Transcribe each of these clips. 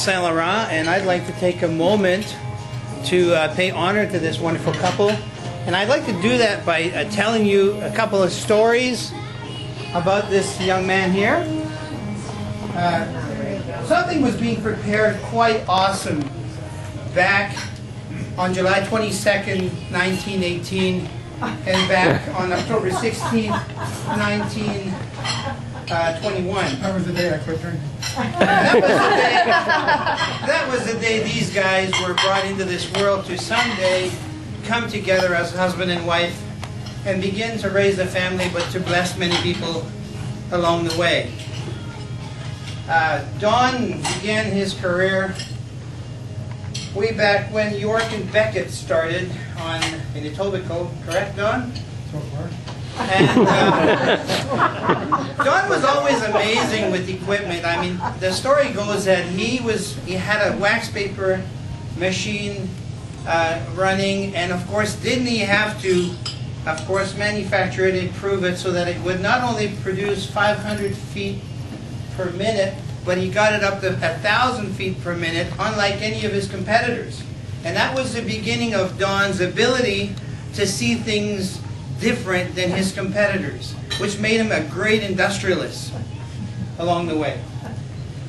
Saint Laurent, and I'd like to take a moment to pay honor to this wonderful couple. And I'd like to do that by telling you a couple of stories about this young man here. Something was being prepared quite awesome back on July 22nd, 1918, and back on October 16th, 1921. That was the day I quit drinking. That was the day these guys were brought into this world to someday come together as husband and wife and begin to raise a family, but to bless many people along the way. Don began his career way back when York and Beckett started in Etobicoke, correct, Don? So far. And Don was always amazing with equipment. I mean, the story goes that he had a wax paper machine running, and of course, didn't he have to, of course, manufacture it, improve it so that it would not only produce 500 feet per minute, but he got it up to 1,000 feet per minute, unlike any of his competitors. And that was the beginning of Don's ability to see things different than his competitors, which made him a great industrialist along the way.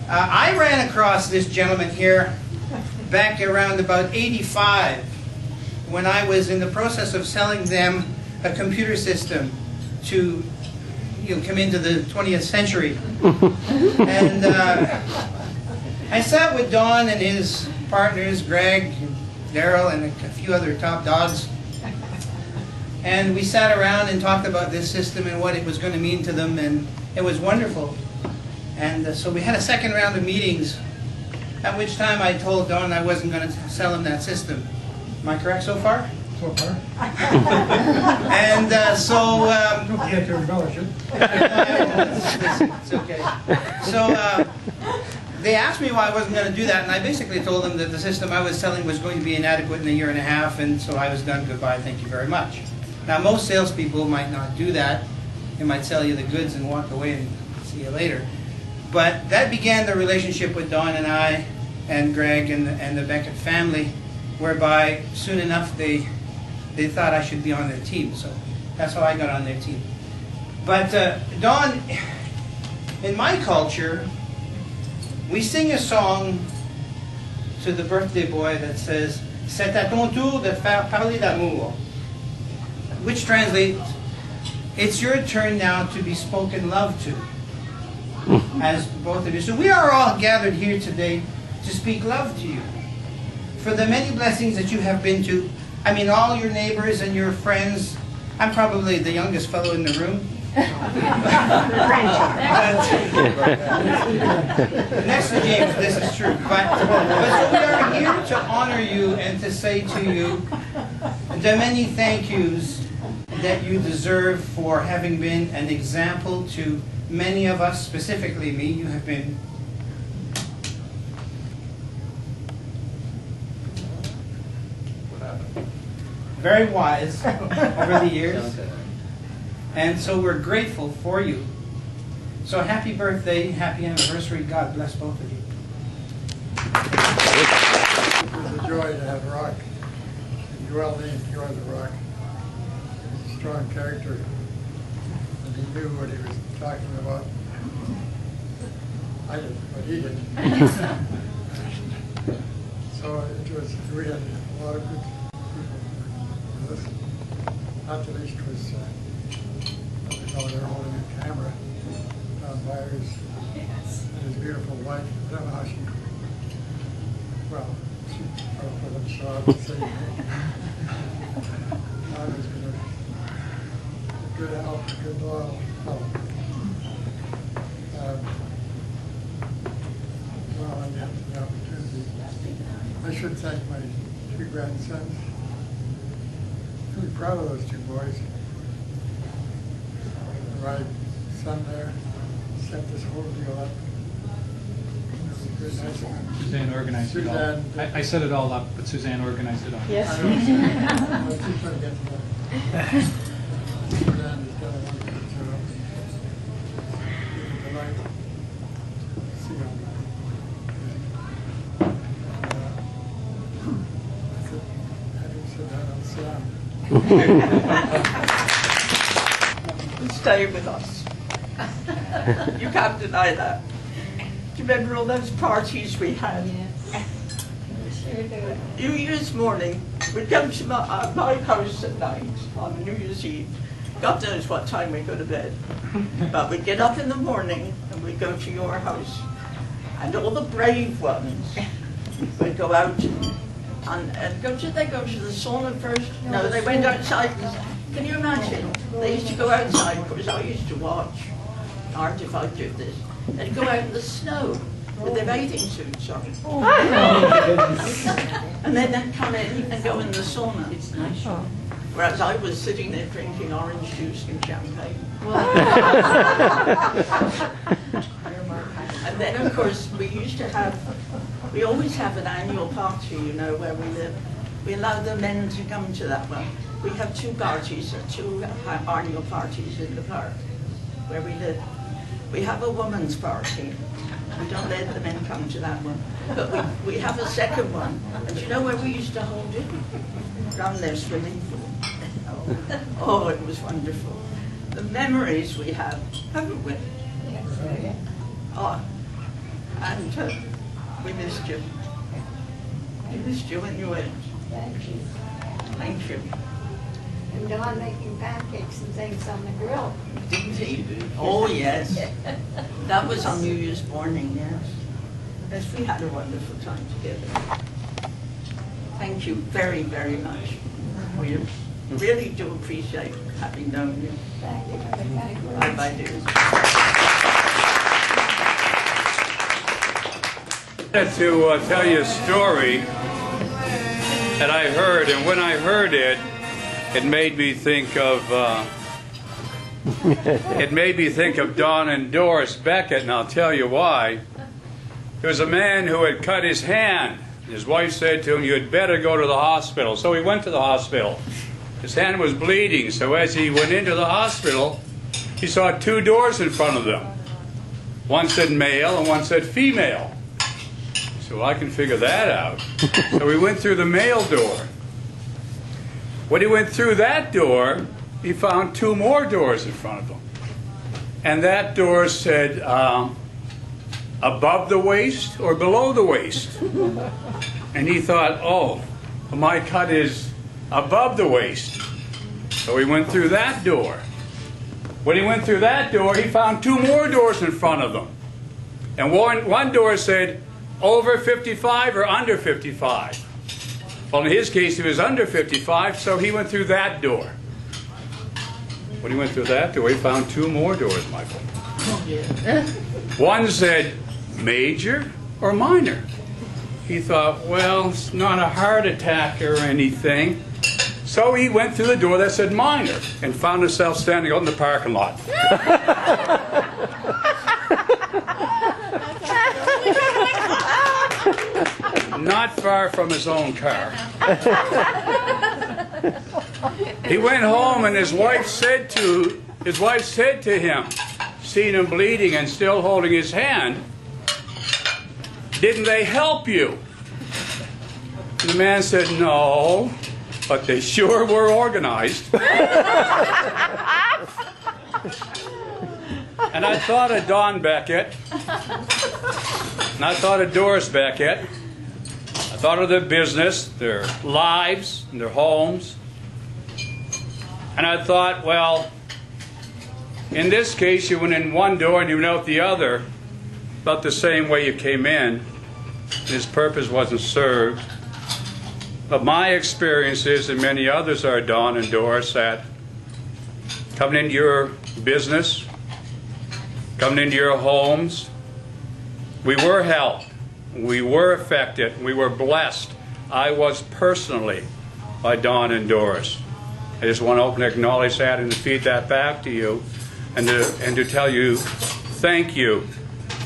I ran across this gentleman here back around about '85 when I was in the process of selling them a computer system to come into the 20th century. And I sat with Don and his partners, Greg, Daryl, and a few other top dogs. And we sat around and talked about this system and what it was going to mean to them, and it was wonderful. And so we had a second round of meetings, at which time I told Don I wasn't going to sell him that system. Am I correct so far? So far. And so... Don't forget to embellish it. It's okay. So they asked me why I wasn't going to do that, and I basically told them that the system I was selling was going to be inadequate in a year and a half, and so I was done. Goodbye, thank you very much. Now, most salespeople might not do that. They might sell you the goods and walk away and see you later. But that began the relationship with Don and I and Greg and the Beckett family, whereby soon enough they thought I should be on their team. So that's how I got on their team. But Don, in my culture, we sing a song to the birthday boy that says, "C'est à ton tour de faire parler d'amour," which translates, "It's your turn now to be spoken love to," as both of you. So we are all gathered here today to speak love to you for the many blessings that you have been to. I mean, all your neighbors and your friends. I'm probably the youngest fellow in the room. Next to James, this is true. But so we are here to honor you and to say to you the many thank yous that you deserve for having been an example to many of us, specifically me. You have been very wise over the years, and so we're grateful for you. So happy birthday, happy anniversary. God bless both of you. It's a joy to have Rock. And Joel named Joy the Rock. He's a strong character, and he knew what he was talking about. I didn't, but he did. So we had a lot of good people with us. Not the least was the fellow there holding a camera, Don Byers, and his beautiful wife. I don't know how she, well, she broke with him, so I would say Don has been a good help, a good loyal fellow. Well, I had the opportunity. I should thank my two grandsons. I'm really proud of those two boys. My son there set this whole deal up. It was good, nice. Suzanne organized it all. I set it all up, but Suzanne organized it all. Yes. I was just trying to get to that. Suzanne has done a wonderful job. It's a delight to see all that. Stay with us. You can't deny that. Do you remember all those parties we had? New Year's morning, we'd come to my house at night on New Year's Eve. God knows what time we go to bed. But we'd get up in the morning and we'd go to your house. And all the brave ones would go out and did they go to the sauna first? No, they went outside. Can you imagine? They used to go outside, because I used to watch. Art, if I do this. They'd go out in the snow with their bathing suits on. And then they'd come in and go in the sauna. Whereas I was sitting there drinking orange juice and champagne. And then, of course, we always have an annual party, you know, where we live. We allow the men to come to that one. We have two parties, two annual parties in the park where we live. We have a woman's party. We don't let the men come to that one. But we have a second one. And you know where we used to hold it? Around their swimming pool. Oh, it was wonderful. The memories we have, haven't we? Oh, and we missed you. We missed you when you went. Thank you. Thank you. And Don making pancakes and things on the grill. Didn't he? Oh, yes. That was on New Year's morning, yes. Yes, we had a wonderful time together. Thank you very, very much. We really do appreciate having known you. Thank you for the kind words. Bye-bye, dear. I wanted to tell you a story that I heard, and when I heard it, it made me think of Don and Doris Beckett, and I'll tell you why. There was a man who had cut his hand. His wife said to him, "You had better go to the hospital." So he went to the hospital. His hand was bleeding, so as he went into the hospital, he saw two doors in front of them. One said male and one said female. So I can figure that out. So he went through the male door. When he went through that door, he found two more doors in front of him. And that door said, above the waist or below the waist? And he thought, oh, my cut is above the waist. So he went through that door. When he went through that door, he found two more doors in front of him. And one door said, over 55 or under 55. Well, in his case, he was under 55, so he went through that door. When he went through that door, he found two more doors, Michael. One said, major or minor? He thought, well, it's not a heart attack or anything. So he went through the door that said minor and found himself standing out in the parking lot. Not far from his own car. He went home and his wife said to him, seeing him bleeding and still holding his hand, "Didn't they help you?" And the man said, "No, but they sure were organized." And I thought of Don Beckett, and I thought of Doris Beckett. I thought of their business, their lives, and their homes. And I thought, well, in this case, you went in one door and you went out the other, about the same way you came in. And his purpose wasn't served. But my experiences, and many others are, Don and Doris, that coming into your business, coming into your homes, we were helped. We were affected. We were blessed. I was personally by Don and Doris. I just want to openly acknowledge that and to feed that back to you and to tell you thank you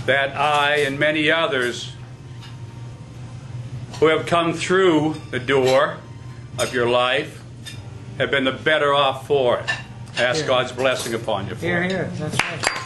that I and many others who have come through the door of your life have been the better off for it. I ask God's blessing upon you for it. Here, here. That's right.